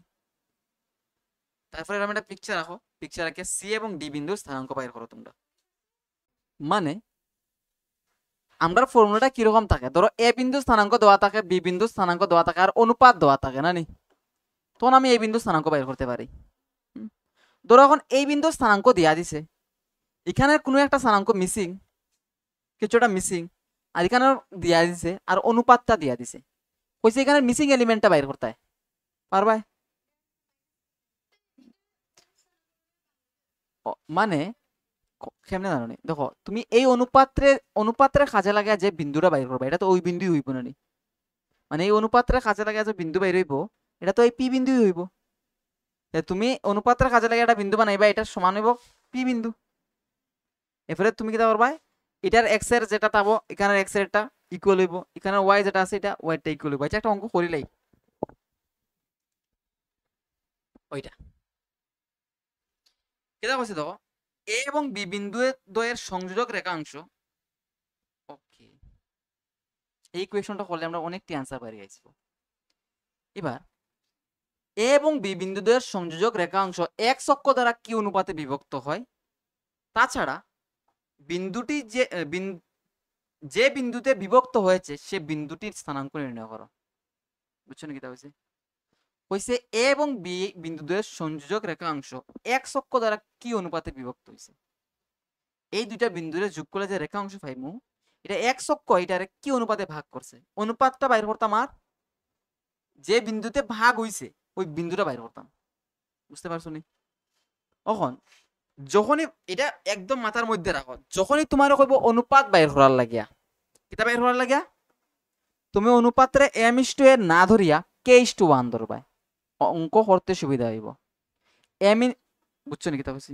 তারপরে এরকম একটা পিকচার রাখো, পিকচার রাখে সি এবং ডি বিন্দুর স্থানাঙ্ক বাইর করো তোমরা। মানে আমরা ফর্মুলাটা কিরকম থাকে, ধরো এ বিন্দু স্থানাঙ্ক দেওয়া থাকে, বি বিন্দু স্থানাঙ্ক দেওয়া থাকে, আর অনুপাত দেওয়া থাকে না নি, তখন আমি এই বিন্দু স্থানাঙ্ক বাইর করতে পারি। ধরো এখন এই বিন্দু স্থানাঙ্ক দিয়া দিছে, এখানে কোনো একটা স্থানাঙ্ক মিসিং, কিছুটা মিসিং, আর এখানে দিয়া দিছে, আর অনুপাতটা দিয়া দিছে, কইছে এখানে মিসিং এলিমেন্টটা বাইর করতে পারবা। মানে কেমনে জানো নি, দেখো তুমি এই অনুপাত্রে কাজে লাগা যে বিন্দুটা বাইর করবা, এটা তো ওই বিন্দুই হইব না নি, মানে এই অনুপাত্রে কাজে লাগা যে বিন্দু বাইর হইব এটা তো এই পি বিন্দুই হইব। তুমি অনুপাতের কাজে লাগে একটা বিন্দু বানাইবা, এটা সমান হইব পি বিন্দু। এরপরে তুমি কি করবা, এটার এক্স এর যেটা পাবো এখানে এক্স এর এটা ইকুয়াল হইব, এখানে ওয়াই যেটা আছে এটা ওয়াইটা ইকুয়াল হইব। এটা একটা অঙ্ক করিলাই ওইটা কেটা কইছে, দেখো এ এবং বি বিন্দু দ্বয়ের সংযোজক রেখাংশ। ওকে, এই কোয়েশনটা করলে আমরা অনেকটি অ্যান্সার পাই যাইছি। এবার এ এবং বি বিন্দু দ্বয়ের সংযোজক রেখাংশ এক্স অক্ষ দ্বারা কি অনুপাতে বিভক্ত হয়, তাছাড়া বিন্দুটি যে বিন্দুতে বিভক্ত হয়েছে সে বিন্দুটির স্থানাঙ্ক নির্ণয় করো। বুঝছো নাকি তা হয়েছে, হইছে এ এবং বি বিন্দুদের সংযোজক রেখাংশ এক্স অক্ষ দ্বারা কি অনুপাতে বিভক্ত হয়েছে, এই দুইটা বিন্দুরে যোগ করলে যে রেখাংশ পাইমু এটা এক্স অক্ষ এটারে কি অনুপাতে ভাগ করছে, অনুপাতটা বাইর করতাম আর যে বিন্দুতে ভাগ হইছে ওই বিন্দুটা বাইর করতাম। বুঝতে পারছো নি? এখন যখনই এটা একদম মাথার মধ্যে রাখো, যখনই তোমার কইব অনুপাত বাইর করার লাগিয়া, কিতা বাইর করার লাগিয়া, তুমি অনুপাত্রে m:a না ধরিয়া k:1 ধরবা, অঙ্ক করতে সুবিধা হইব। m বুঝছো নি কিতা কইছি?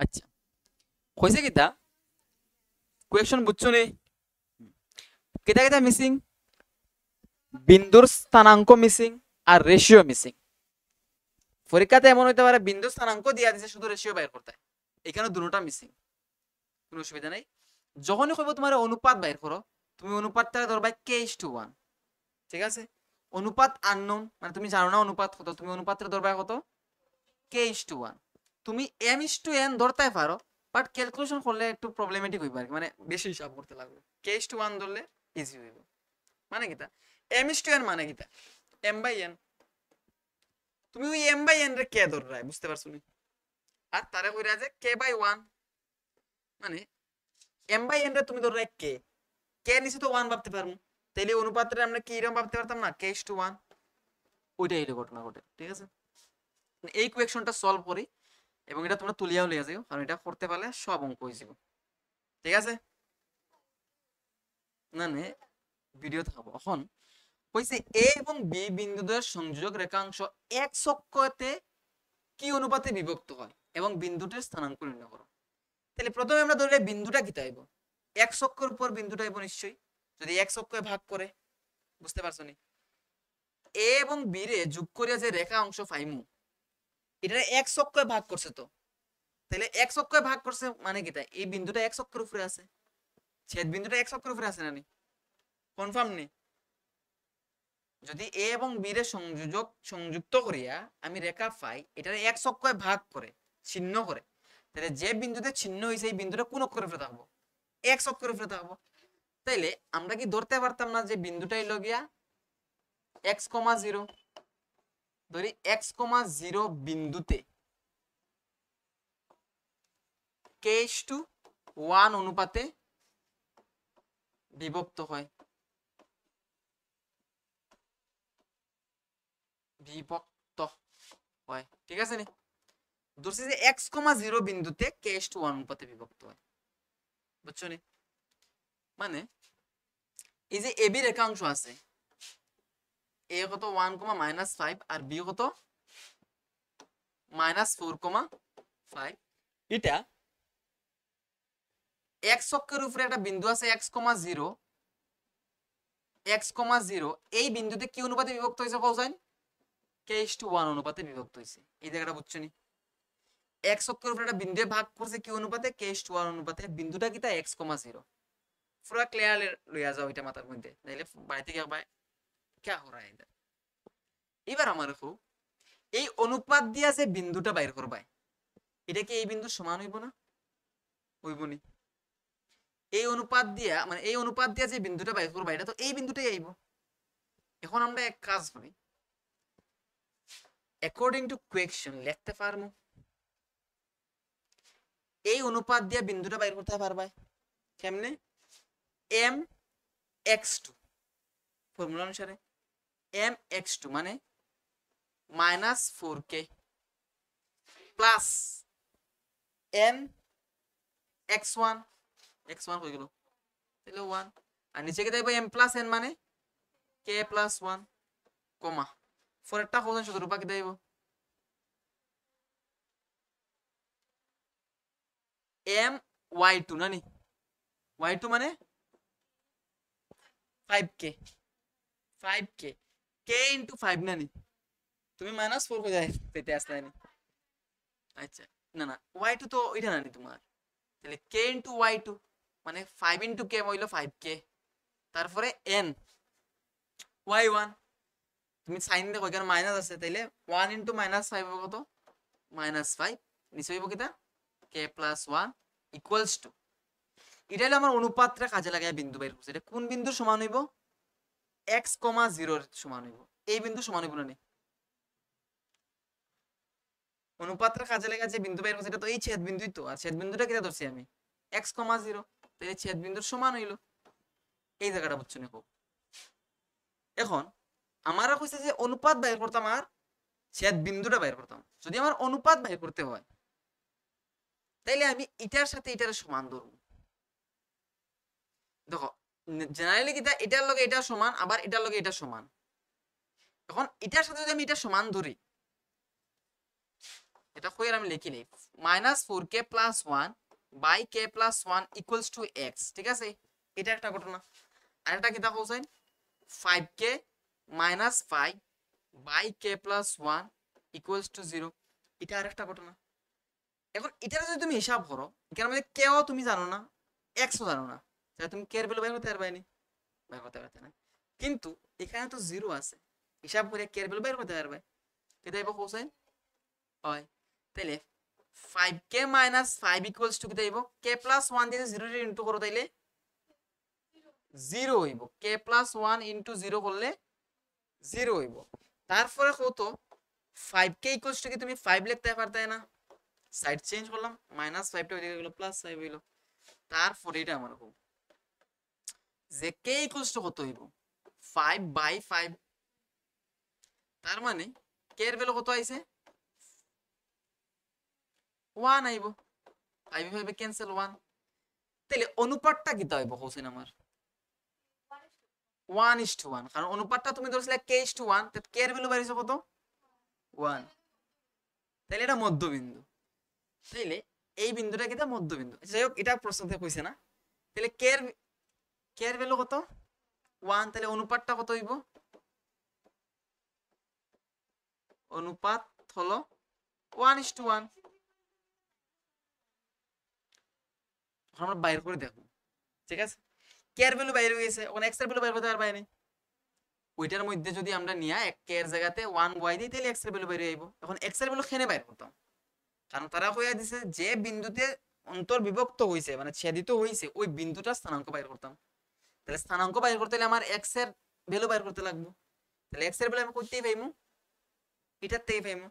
আচ্ছা কইছে কিতা কোয়েশ্চন বুঝছো নি, কিতা কিতা মিসিং, বিন্দুর স্থানাঙ্ক মিসিং আর রেশিও মিসিং। পরীক্ষাতে এমন হইতে পারে বিন্দুর স্থানাঙ্ক দিয়া দিছে শুধু রেশিও বাইর করতে, এখানে দুটোটা মিসিং, কোনো অসুবিধা নাই। যখনই কইব তোমার অনুপাত বাইর করো, তুমি অনুপাতটা ধরবা k:1, ঠিক আছে, অনুপাত আননোন মানে তুমি জানো না অনুপাত কত, তুমি অনুপাতটা ধরবা কত k:1। তুমি m:n ধরতে পারো, বাট ক্যালকুলেশন করলে একটু প্রবলেমেটিক হইবে আর কি, মানে বেশি হিসাব করতে লাগবে। k:1 ধরলে ইজি হইব। মানে কিতা m:n মানে কিতা m/n, তুমি ওই m/n রে কে ধররাই, বুঝতে পারছো নি? আর তারে কইরা যে k/1, মানে m/n রে তুমি ধররাই কে, কে নিচে তো 1 ভাবতে পারমু, তাইলে অনুপাতটা আমরা কি এরকম ভাবতে পারতাম না k:1, ওইটাই এটা ঘটনা ঘটে। ঠিক আছে, এই কোয়েকশনটা সলভ করি এবং এটা তোমরা তুলিয়াও লিয়া যাও, কারণ এটা করতে পারলে সব অঙ্ক হয়ে যাব। ঠিক আছে, না নে ভিডিও থাকবো এখন কইছে এ এবং বি বিন্দুদ্বয়ের সংযোজক রেখাংশ এক অক্ষতে কি অনুপাতে বিভক্ত হয় এবং বিন্দুটির স্থানাঙ্ক নির্ণয় করো। তাহলে প্রথমে আমরা ধরে বিন্দুটা কি তাইব, এক অক্ষের উপর বিন্দুটা আইব নিশ্চয়ই, যদি এক অক্ষে ভাগ করে, বুঝতে পারছো নি? এ এবং বি রে যোগ করিয়া যে রেখা অংশ পাইমু, এটা এক অক্ষে ভাগ করছে, তো তাহলে এক অক্ষে ভাগ করছে মানে কি, তাই এই বিন্দুটা এক অক্ষের উপরে আছে, ছেদ বিন্দুটা এক অক্ষের উপরে আছে না নি, কনফার্ম নি? যদি এ এবং বি রে সংযুক্ত করিয়া আমি রেখা পাই, এটা এক অক্ষে ভাগ করে ছিন্ন করে, তাহলে যে বিন্দুতে ছিন্ন হয়েছে এই বিন্দুটা কোন অক্ষরের উপরে থাকবো, এক অক্ষরের উপরে থাকবো। তাইলে আমরা কি ধরতে পারতাম না যে বিন্দুটাই লগিয়া x,0, ধরি x,0 বিন্দুতে k:1 অনুপাতে বিভক্ত হয়, বিভক্ত হয়। ঠিক আছে নি, ধরছি যে x,0 বিন্দুতে k:1 অনুপাতে বিভক্ত হয়, বুঝছো নি? মানে এই যে এবি রেখাংশ আছে, এ কত 1,-5 আর বি কত -4,5, এটা x অক্ষের উপরে একটা বিন্দু আছে x,0, এই বিন্দুতে কি অনুপাতে বিভক্ত হয়েছে কৌসাইন k:1 অনুপাতে বিভক্ত হয়েছে, এই জায়গাটা বুঝছো নি? x অক্ষের উপরে একটা বিন্দু ভাগ করছে কি অনুপাতে k:1 অনুপাতে, বিন্দুটা কি তা x,0, পুরো ক্লিয়ার লইয়া যাও এটা মাথার মধ্যে, তাইলে বাড়িতে গিয়ে ভাই কে হরা এটা। এবার আমার খুব এই অনুপাত দিয়া যে বিন্দুটা বাইর করবাই, এটা কি এই বিন্দুর সমান হইব না? হইব নি? এই অনুপাত দিয়া মানে এই অনুপাত দিয়া যে বিন্দুটা বাইর করবা, এটা তো এই বিন্দুটাই আইব। এখন আমরা এক কাজ করি, অ্যাকর্ডিং টু কোয়েকশন লিখতে পারবো, এই অনুপাত দিয়া বিন্দুটা বাইর করতে পারবা কেমনে, m(x2) ফর্মুলা অনুসারে m(x2) মানে -4k প্লাস m(x1), x1 হয়ে গেল তাহলে 1, আর নিচে কি দেব m+n মানে k+1, কমা পরেরটা কোন সূত্র বাকি দেব my2 নানি, y2 মানে 5k, 5k k into 5 নানি, তুমি -4 কই যাই পেতে আসলে নি, আচ্ছা না না y2 তো এটা নানি তোমার, তাহলে k into y2 মানে 5 into k হইলো 5k, তারপরে n y1, তুমি সাইন দেখো এখানে মাইনাস আছে, তাইলে 1 into -5 হবে কত -5, নিচে হইব কিটা k+1 ইকুয়ালস টু, এটা হলো আমার অনুপাতটা কাজে লাগায় বিন্দু বের করছে, এটা কোন বিন্দুর সমান হইব x,0 এর সমান হইব, এই বিন্দু সমান হইব না, অনুপাতটা কাজে লাগা যে বিন্দু বের করছে এটা তো এই ছেদ বিন্দুই তো, আর ছেদ বিন্দুটা কিটা ধরছি আমি x,0, তাহলে ছেদ বিন্দুর সমান হইল, এই জায়গাটা বুঝছো না? এখন আমারা কইছে যে অনুপাত বের করতাম আর ছেদ বিন্দুটা বের করতাম, যদি আমার অনুপাত বের করতে হয় তাইলে আমি এটার সাথে এটার সমান ধরব। দেখো জেনারেলি কিটা এটার লগে এটা সমান, আবার এটার লগে এটা সমান, এখন এটার সাথে যদি আমি এটা সমান ধরি, এটা কইরা আমি লিখি নেই -4k + 1 by k + 1 equals to x, ঠিক আছে? এটা একটা ঘটনা। আরেকটা কি দেখো হোসেন 5k - 5 by k + 1 equals to 0, এটা আরেকটা ঘটনা। এখন এটা যদি তুমি হিসাব করো, এখানে মধ্যে কেও তুমি জানো না, x ও জানো না, তাহলে তুমি k এর ভ্যালু বের করতে পারবে না, বের করতে পারতে না। কিন্তু এখানে তো জিরো আছে, হিসাব করে কে এর ভ্যালু বের করতে পারবে, কেটে আইব কোসাইন হয়। তাইলে 5k মাইনাস 5 ইকুয়ালস টু কেটে আইব কে প্লাস 1 দিয়ে 0 রে ইনটু করো তাইলে 0 হইব, কে প্লাস 1 ইনটু 0 করলে 0 হইব। তারপরে কত 5k ইকুয়ালস টু কি তুমি 5 লিখতে পারতে না, সাইড চেঞ্জ করলাম, মাইনাস 5 টা হয়ে গেল প্লাস 5 হইল। তারপরে এটা আমার খুব যে k ইকুয়ালস টু কত হইব 5/5, তার মানে k এর ভ্যালু কত আইছে 1 আইব, 5 5 ক্যান্সেল 1। তাহলে অনুপাতটা কি হইব হোসেন আমার 1:1, কারণ অনুপাতটা তুমি ধরছিলে k:1, তাহলে k এর ভ্যালু বাইরেছে কত 1, তাহলে এটা মধ্যবিন্দু। তাইলে এই বিন্দুটা কি মধ্যবিন্দু, যাই হোক এটা প্রশ্নতে কইছে না। তাহলে k এর ভ্যালু কত 1, তাহলে অনুপাতটা কত হইব, অনুপাত হলো 1:1। আমরা বাইর করে দেখো, ঠিক আছে, কে এর ভ্যালু বাইরে হয়ে গেছে, ওখানে x এর ভ্যালু বাইর করতে পারবাই না, ওইটার মধ্যে যদি আমরা নিয়া কে এর জায়গাতে 1 বয় দিই তাহলে x এর ভ্যালু বাইরে আইব। এখন x এর ভ্যালু কেনে বাইর করতাম, কারণ তারা কইয়া দিছে যে বিন্দুতে অন্তর্বিভক্ত হইছে মানে ছেদিত হইছে ওই বিন্দুটার স্থানাঙ্ক বাইর করতাম। তাহলে স্থানাঙ্ক বাইর করতে হলে আমার x এর ভ্যালু বাইর করতে লাগবে, তাহলে x এর ভ্যালু আমি কইতেই পাইমু, এটাতেই পাইমু।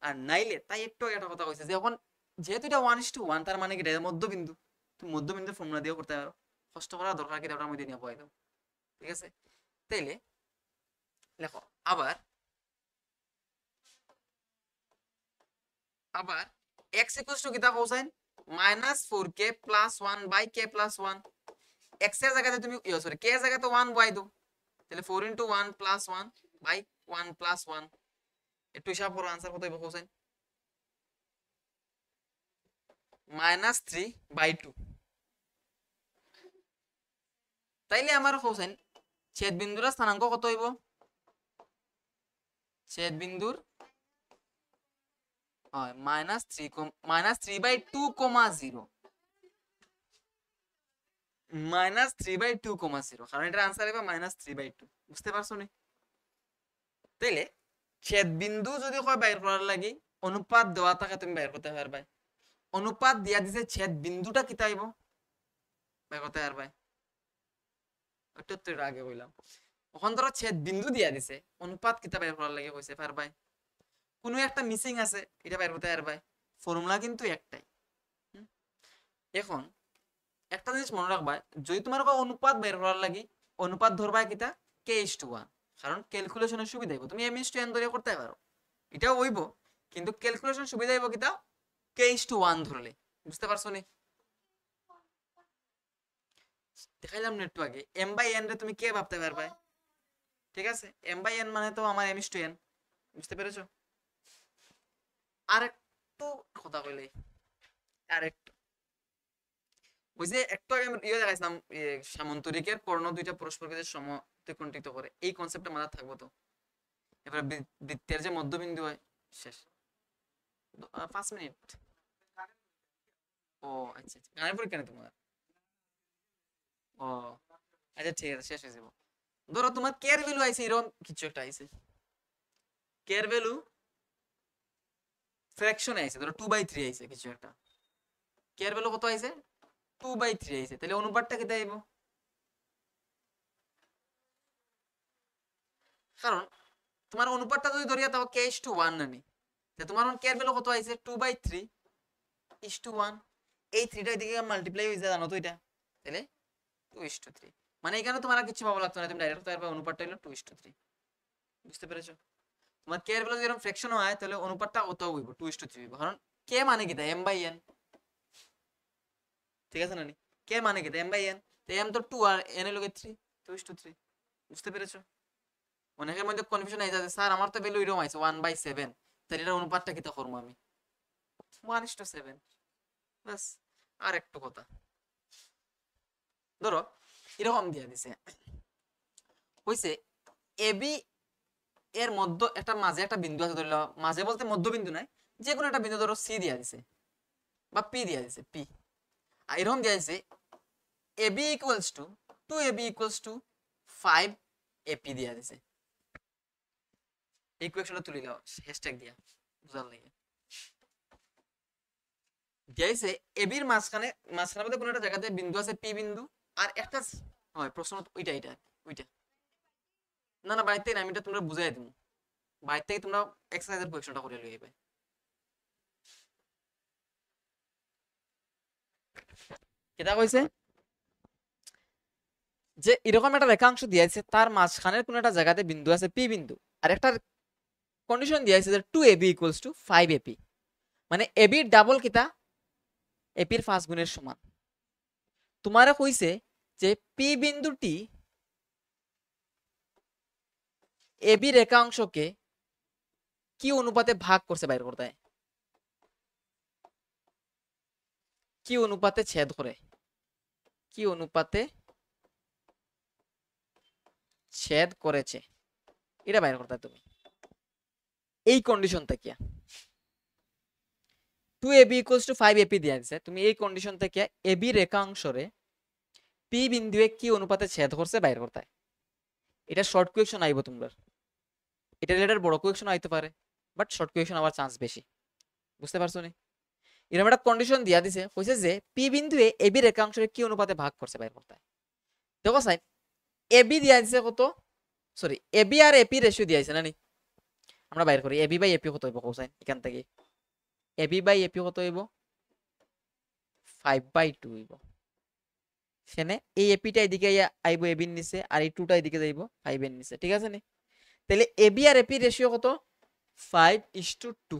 আর নাইলে তাই একটু একটা কথা কইছে যে এখন যেহেতু এটা 1:1, তার মানে কি এটা মধ্যবিন্দু, তুমি মধ্যবিন্দুর ফর্মুলা দিয়েও করতে পারো, কষ্ট করার দরকার কি, ওটার মধ্যে নিয়ে বয় দাও, ঠিক আছে। তাইলে লেখো আবার আবার x ইকুয়ালস টু কিতা cosine -4k plus 1 by k plus 1, x এর জায়গাতে তুমি সরি k এর জায়গাতে 1 বয় দাও, তাহলে 4 * 1 প্লাস 1 বাই 1 প্লাস 1, একটু হিসাব করো आंसर কত হবে কোসাইন -3/2। তাইলে আমার কোসাইন ছেদ বিন্দুর স্থানাঙ্ক কত হইব, ছেদ বিন্দুর হয় -3/2, -3/2,0, কারণ এটার आंसर হবে -3/2, বুঝতে পারছো নি। তাইলে ছেদ বিন্দু যদি কয় বাইর করার লাগি অনুপাত দেওয়া থাকে তুমি বাইর করতে পারবে, অনুপাত দিয়া দিছে ছেদ বিন্দুটা কিতা হইব বাইর করতে পারবে, ওটা তো এর আগে কইলাম। এখন ধরো ছেদ বিন্দু দিয়া দিছে অনুপাত কিতা বাইর করার লাগি কইছে পারবে, কোনো একটা মিসিং আছে এটা বাইর করতে পারবে, ফর্মুলা কিন্তু একটাই। এখন একটা জিনিস মনে রাখবা, যদি তোমার অনুপাত বের করার লাগি অনুপাত ধরবা কিতা k:1, কারণ ক্যালকুলেশনের সুবিধা হইব, তুমি m:n ধরে করতে পারো, এটাও হইব, কিন্তু ক্যালকুলেশন সুবিধা হইব কিতা k:1 ধরলে, বুঝতে পারছো নি। দেখাইলাম না একটু আগে m/n রে তুমি কে ভাবতে পারবে, ঠিক আছে, m/n মানে তো আমার m:n, বুঝতে পেরেছো। আর একটু কথা কইলে আরেকটু ওই যে একটু আগে ইয়ে দেখাইছিলাম সামন্তরিকের কর্ণ দুইটা পরস্পরকে যে সমদ্বিখণ্ডিত করে, এই কনসেপ্টটা মাথায় থাকবো তো। এবার বৃত্তের যে মধ্যবিন্দু হয় শেষ 5 মিনিট। ও আচ্ছা আচ্ছা, গানের পরীক্ষা নেই তোমার, ও আচ্ছা ঠিক আছে, শেষ হয়ে যাবো। ধরো তোমার কে এর ভ্যালু আইছে এরকম কিছু একটা আইছে, কে এর ভ্যালু ফ্র্যাকশনে আইছে, ধরো 2/3 আইছে কিছু একটা, কে এর ভ্যালু কত আইছে 2/3 আইছে, তাহলে অনুপাতটা কি দেব, কারণ তোমার অনুপাতটা যদি ধরিয়া তাও k:1 না নি, তাহলে তোমার কে এর ভ্যালু কত আইছে 2/3:1, এই 3টা এদিকে মাল্টিপ্লাই হয়ে যায় জানো তো এটা, তাহলে 2:3, মানে এখানে তোমার আর কিছু ভাবা লাগতো না, তুমি ডাইরেক্ট তার অনুপাতটা হলো 2:3, বুঝতে পেরেছো। তোমার কে এর ভ্যালু যখন ফ্র্যাকশন হয় তাহলে অনুপাতটা কত হইব 2:3 হইব, কারণ কে মানে কি m/n, ঠিক আছে না নি, কে মানে কি m/n, তো m তো 2 আর n এর লগে 3, 2:3, বুঝতে পেরেছো। অনেকের মধ্যে কনফিউশন আইছে স্যার আমার তো ভ্যালু এরকম আইছে 1/7, তাহলে এর অনুপাতটা কিতা করব আমি 1:7, বাস। আর একটু কথা, ধরো এরকম দিয়া দিছে কইছে এবি এর মধ্য একটা মাঝে একটা বিন্দু আছে, ধরলো মাঝে বলতে মধ্যবিন্দু নাই, যে কোনো একটা বিন্দু ধরো সি দিয়া দিছে বা পি দিয়া দিছে, পি আর এরকম দিয়া দিছে AB equals to 2ab equals to 5 AP দিয়া দিছে, এই কোয়েকশনটা তুলি দাও হ্যাশট্যাগ দিয়া বুঝার লাগে দিয়েছে এবির মাঝখানে মাঝখানের মধ্যে কোনো একটা জায়গাতে বিন্দু আছে পি বিন্দু আর একটা হয় প্রশ্ন ওইটা এটা ওইটা না না বাইরে থেকে না আমি এটা তোমরা বুঝাই দিব বাইরে থেকে তোমরা এক্সারসাইজের কোয়েকশনটা করে লইবে কেটা কইছে যে এরকম একটা রেখাংশ দিয়েছে তার মাঝখানের কোন একটা জায়গাতে বিন্দু আছে পি বিন্দু আর একটা কন্ডিশন দিয়েছে যে 2ab ইকুয়ালস টু 5ap মানে ab এর ডাবল কিটা ap এর 5 গুণের সমান তোমারে কইছে যে পি বিন্দুটি ab রেখাংশকে কি অনুপাতে ভাগ করছে বাইর করতে কি অনুপাতে ছেদ করে কি অনুপাতে ছেদ করেছে এটা বাইর করতে তুমি এই কন্ডিশন থেকে 2ab ইকুয়ালস টু 5ap দিয়া দিছে তুমি এই কন্ডিশন থেকে ab রেখাংশরে p বিন্দুয়ে কি অনুপাতে ছেদ করছে বাইর করতে এটা শর্ট কোয়েকশন আইব তোমরা এটা রিলেটেড বড় কোয়েকশন আইতে পারে বাট শর্ট কোয়েকশন আবার চান্স বেশি বুঝতে পারছো নি এরকম একটা কন্ডিশন দিয়া দিছে কইছে যে p বিন্দুয়ে ab রেখাংশরে কি অনুপাতে ভাগ করছে বাইর করতে দেখো সাইন ab দিয়া দিছে কত সরি ab আর ap রেশিও দিয়া দিছে না নি আমরা বাইর করি ab বাই ap কত হইব কোসাইন এখান থেকে ab বাই ap কত হইব 5/2 হইব সেনে এই ap টা এদিকে আইবো ab এর নিচে আর এই 2 টা এদিকে যাইবো 5 এর নিচে ঠিক আছে নি তাহলে ab আর ap রেশিও কত 5:2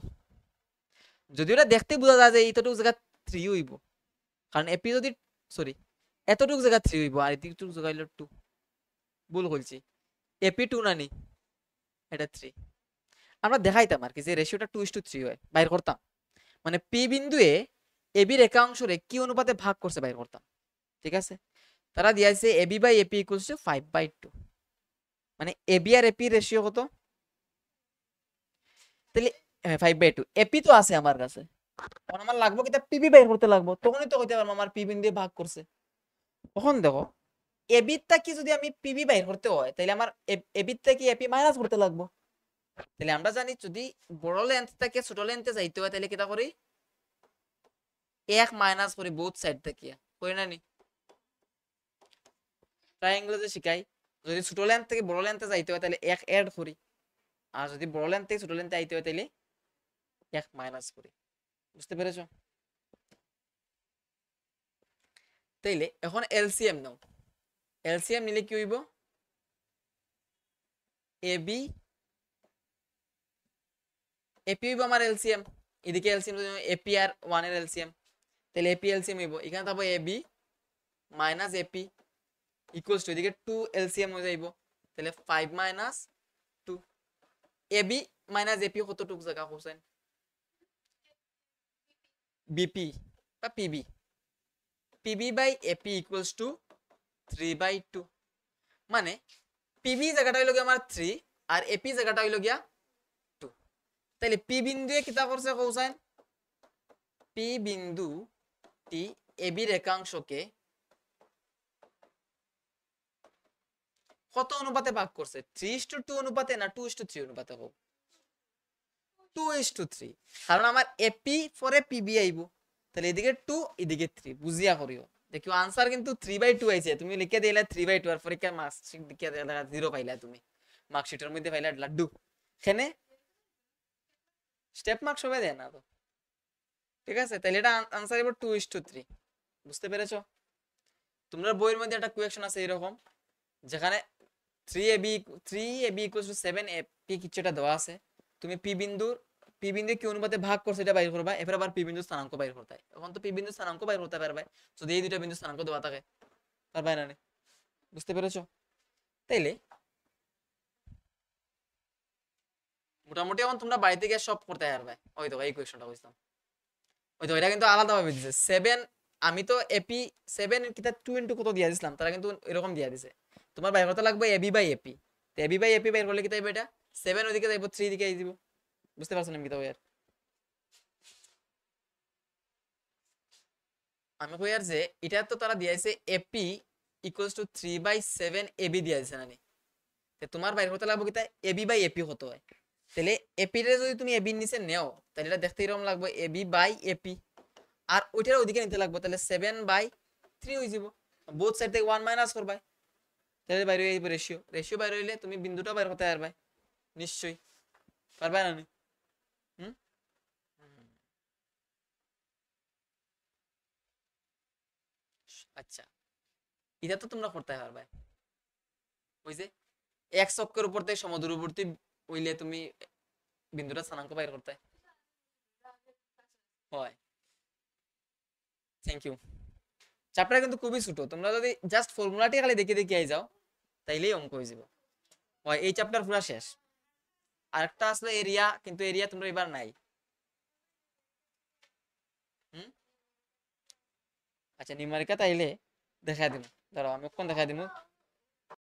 যদি ওটা দেখতে বোঝা যায় যে এইটুকু জায়গা 3 হইব কারণ ap যদি সরি এতটুকু জায়গা 3 হইব আর এতটুকু জায়গা হইলো 2 ভুল বলছি ap 2 না নি এটা 3 আমরা দেখাইতাম আর কি যে রেশিওটা 2:3 হয় বাইর করতাম মানে p বিন্দুয়ে ab রেখাংশরে কি অনুপাতে ভাগ করছে বাইর করতাম ঠিক আছে তারা দিয়েছে ab by ap equals to 5/2 মানে ab আর ap রেশিও কত তাহলে 5/2 ap তো আছে আমার কাছে তখন আমার লাগবে কিটা pb বাইর করতে লাগবে তখনই তো কইতে পারবো আমার p বিন্দু দিয়ে ভাগ করছে তখন দেখো ab টা কি যদি আমি pb বাইর করতে হয় তাহলে আমার ab টা কি ap মাইনাস করতে লাগবে তাহলে আমরা জানি যদি বড় লেন্থ থেকে ছোট লেন্থে যাইতে হয় তাহলে কিটা করি 1 মাইনাস করি বোথ সাইড থেকে করি না নি ট্রায়াঙ্গেল যে শিখাই যদি ছোট লেন্থ থেকে বড় লেন্থে যাইতে হয় তাহলে 1 এড করি আর যদি বড় লেন্থ থেকে ছোট লেন্থে আইতে হয় তাহলে 1 মাইনাস করি বুঝতে পেরেছো তাইলে এখন এলসিএম নাও এলসিএম নিলে কি হইব এবি এপি হইব আমার এলসিএম এদিকে এলসিএম এপি আর 1 এর এলসিএম তাহলে এপি এলসিএম হইব এখানে থাকবে AB minus AP equals to এদিকে 2 এলসিএম হয়ে যাইব তাহলে 5 মাইনাস 2 এবি মাইনাস এপি কতটুকু জায়গা হোসেন বিপি বা PB PB by AP equals to 3/2 মানে পিবি জায়গাটা হইল গিয়া আমার 3 আর এপি জায়গাটা হইল গিয়া 2 তাহলে পি বিন্দুয়ে কিতা করছে কৌসাইন পি বিন্দু টি এবি রেখাংশকে কত অনুপাতে ভাগ করছে 3:2 অনুপাতে না 2:3 অনুপাতে হোক 2:3 কারণ আমার এপি পরে পিবি আইবো তাহলে এদিকে 2 এদিকে 3 বুঝিয়া করিও দেখিও आंसर কিন্তু 3/2 আইছে তুমি লিখে দিলা 3/2 আর পরীক্ষা মার্কশিট লিখে দিলা 0 পাইলা তুমি মার্কশিটের মধ্যে পাইলা লাড্ডু এখানে স্টেপ মার্ক সবাই দেয় না তো ঠিক আছে তাহলে এটা आंसर হবে 2:3 বুঝতে পেরেছো তোমরা বইয়ের মধ্যে একটা কোয়েকশন আছে এরকম যেখানে 3ab 7ap কিছুটা দেওয়া আছে তুমি পি বিন্দু কি অনুপাতে ভাগ করছে এটা বাইর করবা এরপর আবার পি বিন্দু স্থানাঙ্ক বাইর করতে হয় এখন তো পি বিন্দু স্থানাঙ্ক বাইর করতে পারবে যদি এই দুটো বিন্দু স্থানাঙ্ক দেওয়া থাকে পারবে না বুঝতে পেরেছো তাইলে মোটামুটি এখন তোমরা বাড়িতে গিয়ে সব করতে পারবে ওই তো এই কোয়েকশনটা কইছিলাম ওই তো এটা কিন্তু আলাদা ভাবে দিছে 7 আমি তো এপি 7 কিটা 2 কত দিয়া দিছিলাম তারা কিন্তু এরকম দিয়া দিছে তোমার বাইর করতে লাগবে এবি বাই এপি তো এবি বাই এপি বাইর করলে কি তাইবে এটা 7 ওদিকে যাইবো 3 দিকে আই দিব বুঝতে পারছেন আমি কি তাও यार আমি কই আর যে এটা তো তারা দিয়েছে এপি ইকুয়ালস টু 3/7 এবি দিয়া দিছে নানি তোমার বাইর হতে লাগবে কিতা এবি বাই এপি হতে হয়। তাহলে এপি রে যদি তুমি এবির নিচে নেও তাহলে এটা দেখতে এরকম লাগবে এবি বাই এপি, আর ওইটার ওইদিকে নিতে লাগবে তাহলে 7/3 হয়ে যাব। বোথ সাইড থেকে 1 মাইনাস করবাই, তাহলে বাইরে হয়ে যাবে রেশিও। রেশিও বাইরে হইলে তুমি বিন্দুটা বাইর করতে পারবে নিশ্চয়ই, পারবে না নি? হুম, আচ্ছা এটা তো তোমরা করতে পারবে। ওই যে এক্স অক্ষের উপর থেকে সমদূরবর্তী হইলে তুমি বিন্দুটা স্থানাঙ্ক বাইর করতে হয়। Thank you. চ্যাপ্টার কিন্তু খুবই ছোট, তোমরা যদি জাস্ট ফর্মুলাটি খালি দেখে দেখে আই যাও তাইলেই অঙ্ক হয়ে যাব। হয় এই চ্যাপ্টার পুরো শেষ। আরেকটা আসলে এরিয়া, কিন্তু এরিয়া তোমরা এবার নাই। হুম, আচ্ছা নিউমারিকা তাইলে দেখা দিন, ধরো আমি কোন দেখা দিন